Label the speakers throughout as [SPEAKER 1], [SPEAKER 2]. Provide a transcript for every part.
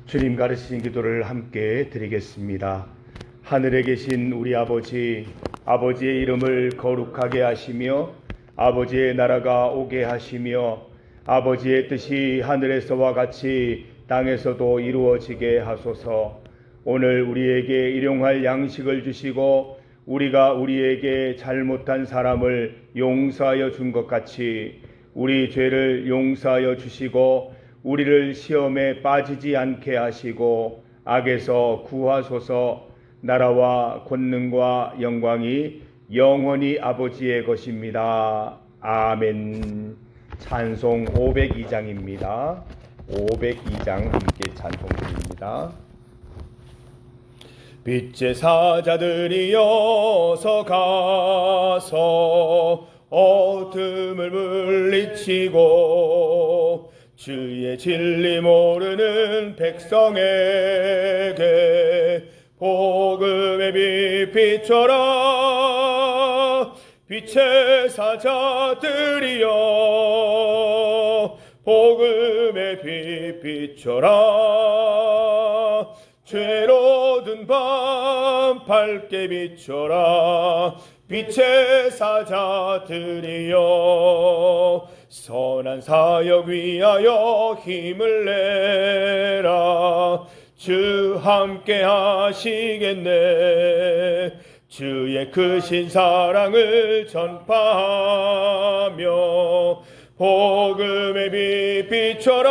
[SPEAKER 1] 주님 가르치신 기도를 함께 드리겠습니다. 하늘에 계신 우리 아버지, 아버지의 이름을 거룩하게 하시며 아버지의 나라가 오게 하시며 아버지의 뜻이 하늘에서와 같이 땅에서도 이루어지게 하소서. 오늘 우리에게 일용할 양식을 주시고 우리가 우리에게 잘못한 사람을 용서하여 준 것 같이 우리 죄를 용서하여 주시고 우리를 시험에 빠지지 않게 하시고 악에서 구하소서. 나라와 권능과 영광이 영원히 아버지의 것입니다. 아멘. 찬송 502장입니다. 502장 함께 찬송 드립니다. 빛의 사자들이여서 가서 어둠을 물리치고 주의 진리 모르는 백성에게 복음의 빛 비춰라. 빛의 사자들이여 복음의 빛 비춰라. 죄로 든 밤 밝게 비춰라. 빛의 사자들이여 선한 사역 위하여 힘을 내라. 주 함께 하시겠네. 주의 크신 사랑을 전파하며 복음의 빛 비춰라.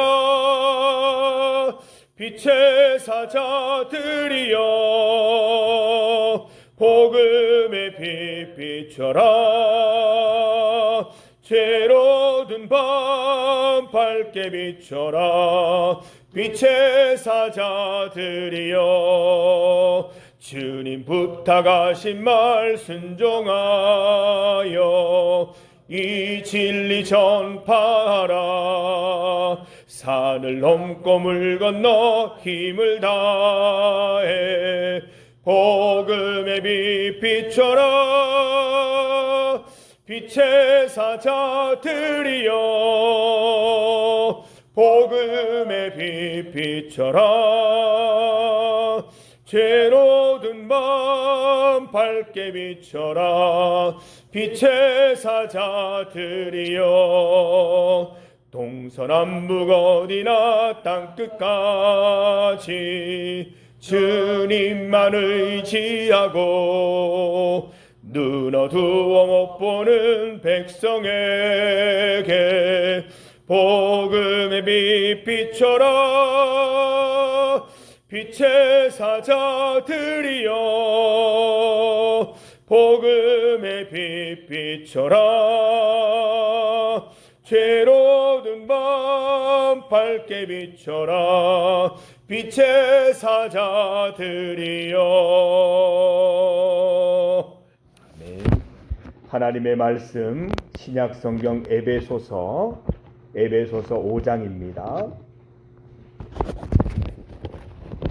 [SPEAKER 1] 빛의 사자들이여 복음의 빛 비춰라. 죄로 든 밤 밝게 비춰라. 빛의 사자들이여 주님 부탁하신 말 순종하여 이 진리 전파하라. 산을 넘고 물 건너 힘을 다해 복음의 빛 비춰라. 빛의 사자들이여 복음의 빛 비춰라. 죄로 든 밤 밝게 비춰라. 빛의 사자들이여 동서남북 어디나 땅끝까지 주님만 의지하고 눈 어두워 못 보는 백성에게 복음의 빛 비춰라. 빛의 사자들이여 복음의 빛 비춰라. 죄로 든 밤 밝게 비춰라. 빛의 사자들이여. 아멘. 하나님의 말씀 신약성경 에베소서 5장입니다.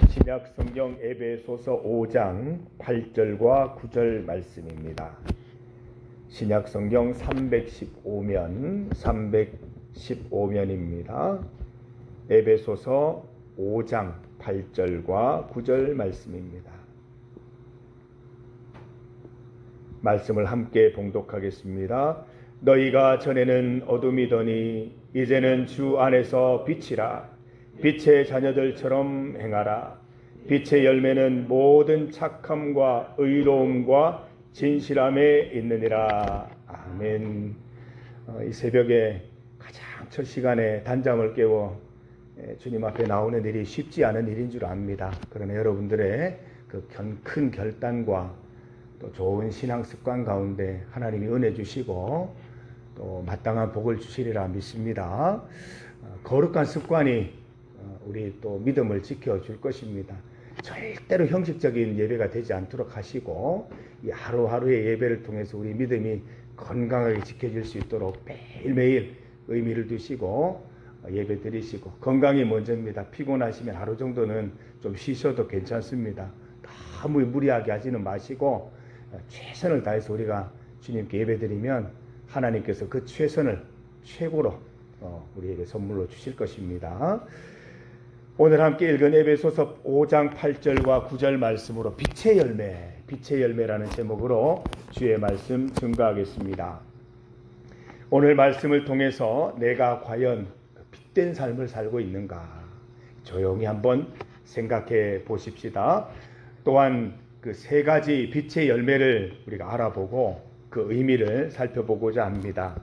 [SPEAKER 1] 신약성경 에베소서 5장 8절과 9절 말씀입니다. 신약성경 315면입니다. 에베소서 5장 8절과 9절 말씀입니다. 말씀을 함께 봉독하겠습니다. 너희가 전에는 어둠이더니 이제는 주 안에서 빛이라. 빛의 자녀들처럼 행하라. 빛의 열매는 모든 착함과 의로움과 진실함에 있느니라. 아멘. 이 새벽에 가장 첫 시간에 단잠을 깨워 주님 앞에 나오는 일이 쉽지 않은 일인 줄 압니다. 그러나 여러분들의 그 큰 결단과 또 좋은 신앙 습관 가운데 하나님이 은혜 주시고 또 마땅한 복을 주시리라 믿습니다. 거룩한 습관이 우리 또 믿음을 지켜줄 것입니다. 절대로 형식적인 예배가 되지 않도록 하시고 이 하루하루의 예배를 통해서 우리 믿음이 건강하게 지켜질 수 있도록 매일매일 의미를 두시고 예배 드리시고, 건강이 먼저입니다. 피곤하시면 하루 정도는 좀 쉬셔도 괜찮습니다. 너무 무리하게 하지는 마시고 최선을 다해서 우리가 주님께 예배 드리면 하나님께서 그 최선을 최고로 우리에게 선물로 주실 것입니다. 오늘 함께 읽은 에베소서 5장 8절과 9절 말씀으로 빛의 열매라는 제목으로 주의 말씀 증거하겠습니다. 오늘 말씀을 통해서 내가 과연 빛된 삶을 살고 있는가 조용히 한번 생각해 보십시다. 또한 그 세 가지 빛의 열매를 우리가 알아보고 그 의미를 살펴보고자 합니다.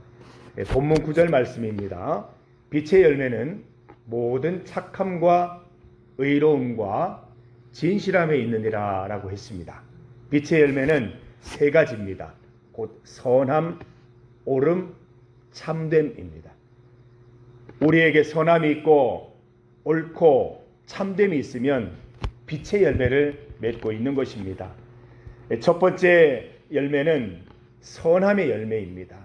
[SPEAKER 1] 본문 9절 말씀입니다. 빛의 열매는 모든 착함과 의로움과 진실함에 있느니라 라고 했습니다. 빛의 열매는 세 가지입니다. 곧 선함, 옳음, 참됨입니다. 우리에게 선함이 있고 옳고 참됨이 있으면 빛의 열매를 맺고 있는 것입니다. 첫 번째 열매는 선함의 열매입니다.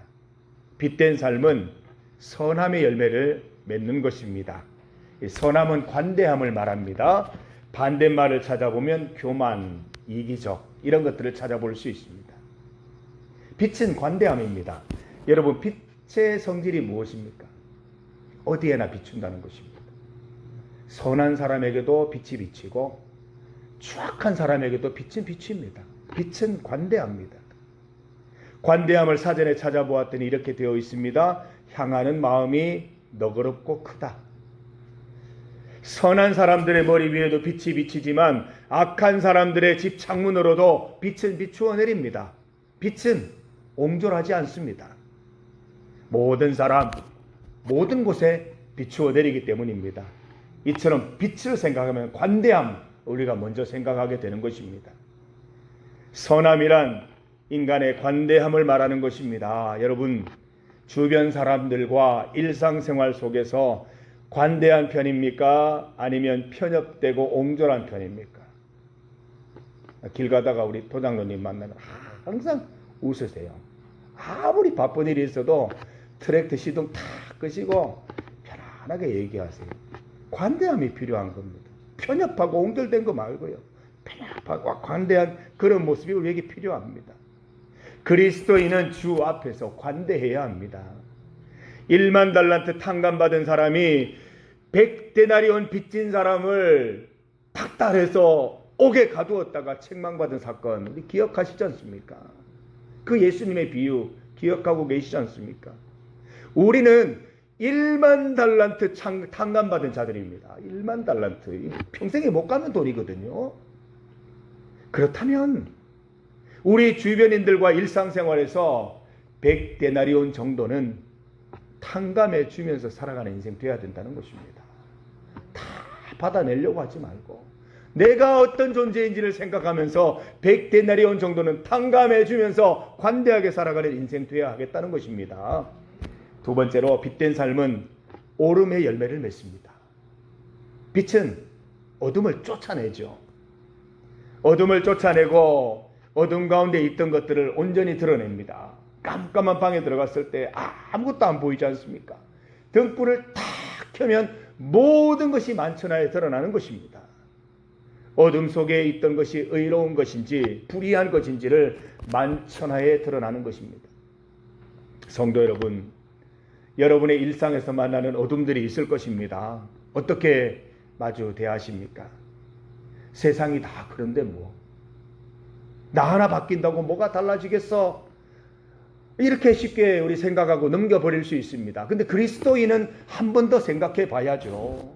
[SPEAKER 1] 빛된 삶은 선함의 열매를 맺는 것입니다. 선함은 관대함을 말합니다. 반대말을 찾아보면 교만, 이기적 이런 것들을 찾아볼 수 있습니다. 빛은 관대함입니다. 여러분, 빛의 성질이 무엇입니까? 어디에나 비춘다는 것입니다. 선한 사람에게도 빛이 비치고 추악한 사람에게도 빛은 비칩니다. 빛은 관대합니다. 관대함을 사전에 찾아보았더니 이렇게 되어 있습니다. 향하는 마음이 너그럽고 크다. 선한 사람들의 머리 위에도 빛이 비치지만 악한 사람들의 집 창문으로도 빛은 비추어 내립니다. 빛은 옹졸하지 않습니다. 모든 사람, 모든 곳에 비추어 내리기 때문입니다. 이처럼 빛을 생각하면 관대함 우리가 먼저 생각하게 되는 것입니다. 선함이란 인간의 관대함을 말하는 것입니다. 여러분, 주변 사람들과 일상생활 속에서 관대한 편입니까? 아니면 편협되고 옹졸한 편입니까? 길 가다가 우리 도장로님 만나면 항상 웃으세요. 아무리 바쁜 일이 있어도 트랙터 시동 탁 끄시고 편안하게 얘기하세요. 관대함이 필요한 겁니다. 편협하고 옹졸된 거 말고요. 편협하고 관대한 그런 모습이 우리에게 필요합니다. 그리스도인은 주 앞에서 관대해야 합니다. 1만 달란트 탕감받은 사람이 100데나리온 빚진 사람을 닥달해서 옥에 가두었다가 책망받은 사건 우리 기억하시지 않습니까? 그 예수님의 비유 기억하고 계시지 않습니까? 우리는 1만 달란트 탕감받은 자들입니다. 1만 달란트 평생에 못 가는 돈이거든요. 그렇다면 우리 주변인들과 일상생활에서 100데나리온 정도는 탕감해 주면서 살아가는 인생 되어야 된다는 것입니다. 다 받아내려고 하지 말고 내가 어떤 존재인지를 생각하면서 100데나리온 정도는 탕감해 주면서 관대하게 살아가는 인생 되어야 하겠다는 것입니다. 두 번째로 빛된 삶은 옳음의 열매를 맺습니다. 빛은 어둠을 쫓아내죠. 어둠을 쫓아내고 어둠 가운데 있던 것들을 온전히 드러냅니다. 깜깜한 방에 들어갔을 때 아무것도 안 보이지 않습니까? 등불을 탁 켜면 모든 것이 만천하에 드러나는 것입니다. 어둠 속에 있던 것이 의로운 것인지 불의한 것인지를 만천하에 드러나는 것입니다. 성도 여러분, 여러분의 일상에서 만나는 어둠들이 있을 것입니다. 어떻게 마주 대하십니까? 세상이 다 그런데 뭐 나 하나 바뀐다고 뭐가 달라지겠어? 이렇게 쉽게 우리 생각하고 넘겨버릴 수 있습니다. 근데 그리스도인은 한 번 더 생각해 봐야죠.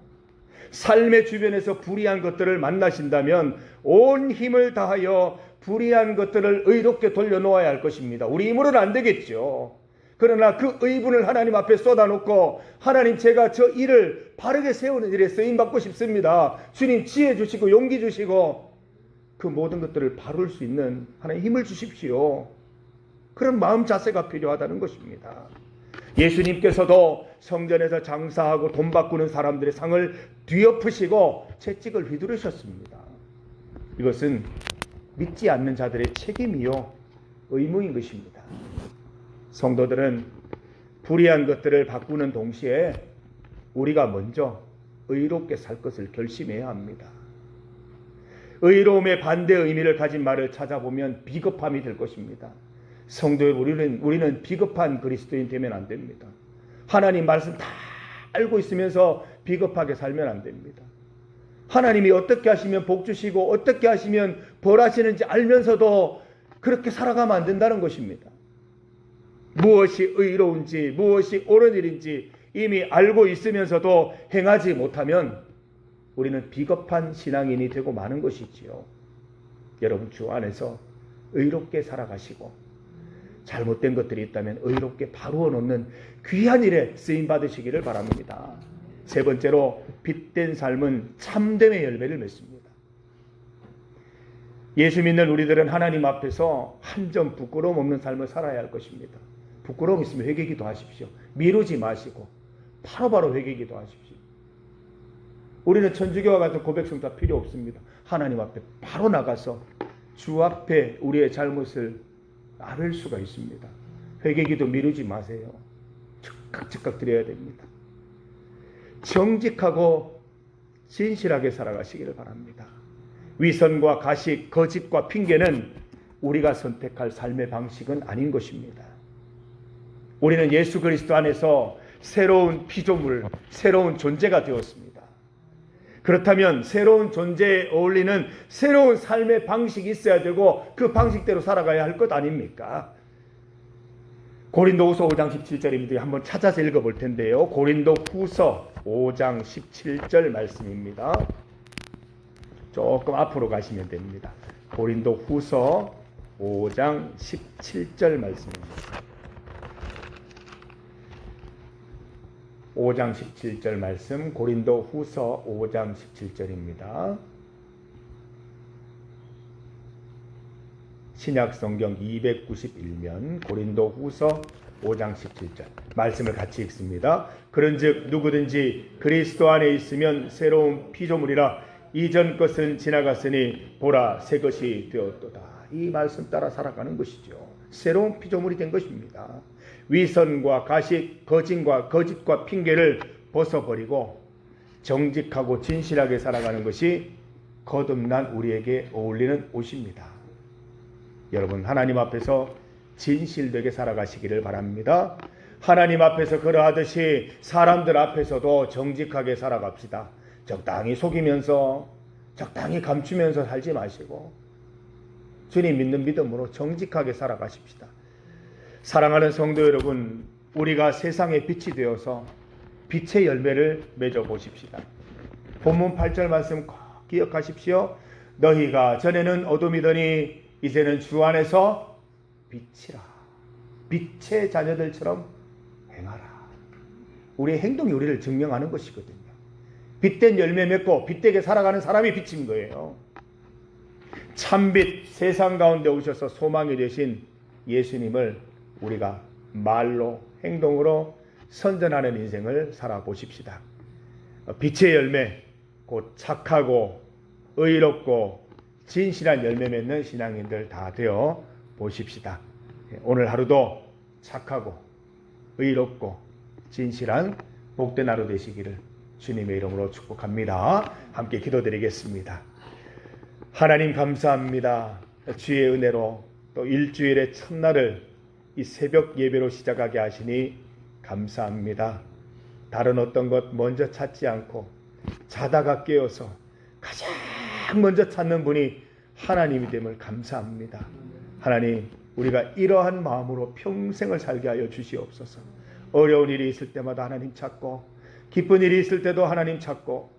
[SPEAKER 1] 삶의 주변에서 불의한 것들을 만나신다면 온 힘을 다하여 불의한 것들을 의롭게 돌려놓아야 할 것입니다. 우리 힘으로는 안 되겠죠. 그러나 그 의분을 하나님 앞에 쏟아놓고 하나님, 제가 저 일을 바르게 세우는 일에 쓰임받고 싶습니다. 주님 지혜 주시고 용기 주시고 그 모든 것들을 바를 수 있는 하나님 힘을 주십시오. 그런 마음 자세가 필요하다는 것입니다. 예수님께서도 성전에서 장사하고 돈 바꾸는 사람들의 상을 뒤엎으시고 채찍을 휘두르셨습니다. 이것은 믿지 않는 자들의 책임이요 의무인 것입니다. 성도들은 불의한 것들을 바꾸는 동시에 우리가 먼저 의롭게 살 것을 결심해야 합니다. 의로움의 반대 의미를 가진 말을 찾아보면 비겁함이 될 것입니다. 성도의 우리는 비겁한 그리스도인 되면 안 됩니다. 하나님 말씀 다 알고 있으면서 비겁하게 살면 안 됩니다. 하나님이 어떻게 하시면 복 주시고 어떻게 하시면 벌하시는지 알면서도 그렇게 살아가면 안 된다는 것입니다. 무엇이 의로운지 무엇이 옳은 일인지 이미 알고 있으면서도 행하지 못하면 우리는 비겁한 신앙인이 되고 마는 것이지요. 여러분, 주 안에서 의롭게 살아가시고 잘못된 것들이 있다면 의롭게 바루어 놓는 귀한 일에 쓰임 받으시기를 바랍니다. 세 번째로, 빛된 삶은 참됨의 열매를 맺습니다. 예수 믿는 우리들은 하나님 앞에서 한 점 부끄러움 없는 삶을 살아야 할 것입니다. 부끄러움 있으면 회개기도 하십시오. 미루지 마시고 바로바로 회개기도 하십시오. 우리는 천주교와 같은 고백성 다 필요 없습니다. 하나님 앞에 바로 나가서 주 앞에 우리의 잘못을 아뢰을 수가 있습니다. 회개기도 미루지 마세요. 즉각 드려야 됩니다. 정직하고 진실하게 살아가시기를 바랍니다. 위선과 가식, 거짓과 핑계는 우리가 선택할 삶의 방식은 아닌 것입니다. 우리는 예수 그리스도 안에서 새로운 피조물, 새로운 존재가 되었습니다. 그렇다면 새로운 존재에 어울리는 새로운 삶의 방식이 있어야 되고 그 방식대로 살아가야 할 것 아닙니까? 고린도후서 5장 17절입니다. 한번 찾아서 읽어볼 텐데요. 고린도후서 5장 17절 말씀입니다. 조금 앞으로 가시면 됩니다. 고린도후서 5장 17절 말씀입니다. 5장 17절 말씀, 고린도후서 5장 17절입니다. 신약성경 291면 고린도후서 5장 17절 말씀을 같이 읽습니다. 그런즉 누구든지 그리스도 안에 있으면 새로운 피조물이라, 이전 것은 지나갔으니 보라 새 것이 되었도다. 이 말씀 따라 살아가는 것이죠. 새로운 피조물이 된 것입니다. 위선과 가식, 거짓과 핑계를 벗어버리고 정직하고 진실하게 살아가는 것이 거듭난 우리에게 어울리는 옷입니다. 여러분, 하나님 앞에서 진실되게 살아가시기를 바랍니다. 하나님 앞에서 그러하듯이 사람들 앞에서도 정직하게 살아갑시다. 적당히 속이면서 적당히 감추면서 살지 마시고 주님 믿는 믿음으로 정직하게 살아가십시다. 사랑하는 성도 여러분, 우리가 세상의 빛이 되어서 빛의 열매를 맺어 보십시다. 본문 8절 말씀 꼭 기억하십시오. 너희가 전에는 어둠이더니 이제는 주 안에서 빛이라. 빛의 자녀들처럼 행하라. 우리의 행동이 우리를 증명하는 것이거든요. 빛된 열매 맺고 빛되게 살아가는 사람이 빛인 거예요. 참빛, 세상 가운데 오셔서 소망이 되신 예수님을 우리가 말로 행동으로 선전하는 인생을 살아보십시다. 빛의 열매, 곧 착하고 의롭고 진실한 열매 맺는 신앙인들 다 되어 보십시다. 오늘 하루도 착하고 의롭고 진실한 복된 하루 되시기를 주님의 이름으로 축복합니다. 함께 기도드리겠습니다. 하나님 감사합니다. 주의 은혜로 또 일주일의 첫날을 이 새벽 예배로 시작하게 하시니 감사합니다. 다른 어떤 것 먼저 찾지 않고 자다가 깨어서 가장 먼저 찾는 분이 하나님이 됨을 감사합니다. 하나님, 우리가 이러한 마음으로 평생을 살게 하여 주시옵소서. 어려운 일이 있을 때마다 하나님 찾고, 기쁜 일이 있을 때도 하나님 찾고,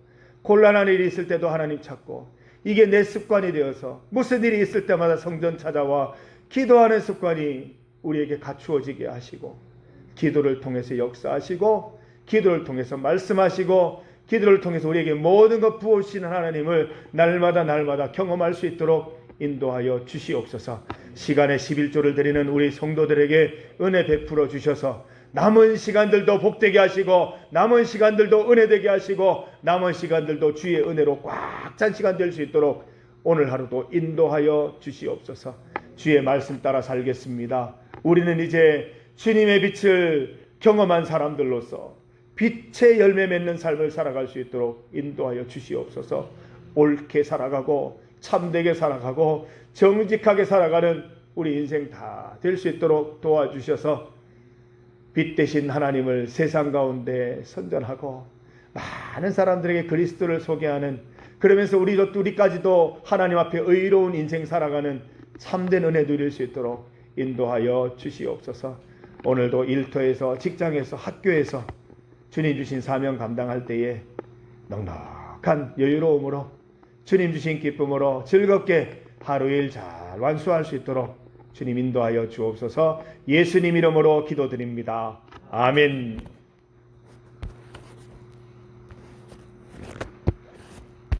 [SPEAKER 1] 곤란한 일이 있을 때도 하나님 찾고, 이게 내 습관이 되어서 무슨 일이 있을 때마다 성전 찾아와 기도하는 습관이 우리에게 갖추어지게 하시고, 기도를 통해서 역사하시고, 기도를 통해서 말씀하시고, 기도를 통해서 우리에게 모든 것 부어주시는 하나님을 날마다 경험할 수 있도록 인도하여 주시옵소서. 시간에 11조를 드리는 우리 성도들에게 은혜 베풀어 주셔서 남은 시간들도 복되게 하시고, 남은 시간들도 은혜되게 하시고, 남은 시간들도 주의 은혜로 꽉 찬 시간 될 수 있도록 오늘 하루도 인도하여 주시옵소서. 주의 말씀 따라 살겠습니다. 우리는 이제 주님의 빛을 경험한 사람들로서 빛의 열매 맺는 삶을 살아갈 수 있도록 인도하여 주시옵소서. 옳게 살아가고 참되게 살아가고 정직하게 살아가는 우리 인생 다 될 수 있도록 도와주셔서 빛 되신 하나님을 세상 가운데 선전하고 많은 사람들에게 그리스도를 소개하는 그러면서 우리까지도 하나님 앞에 의로운 인생 살아가는 참된 은혜 누릴 수 있도록 인도하여 주시옵소서. 오늘도 일터에서, 직장에서, 학교에서 주님 주신 사명 감당할 때에 넉넉한 여유로움으로 주님 주신 기쁨으로 즐겁게 하루 일 잘 완수할 수 있도록 주님 인도하여 주옵소서. 예수님 이름으로 기도드립니다. 아멘.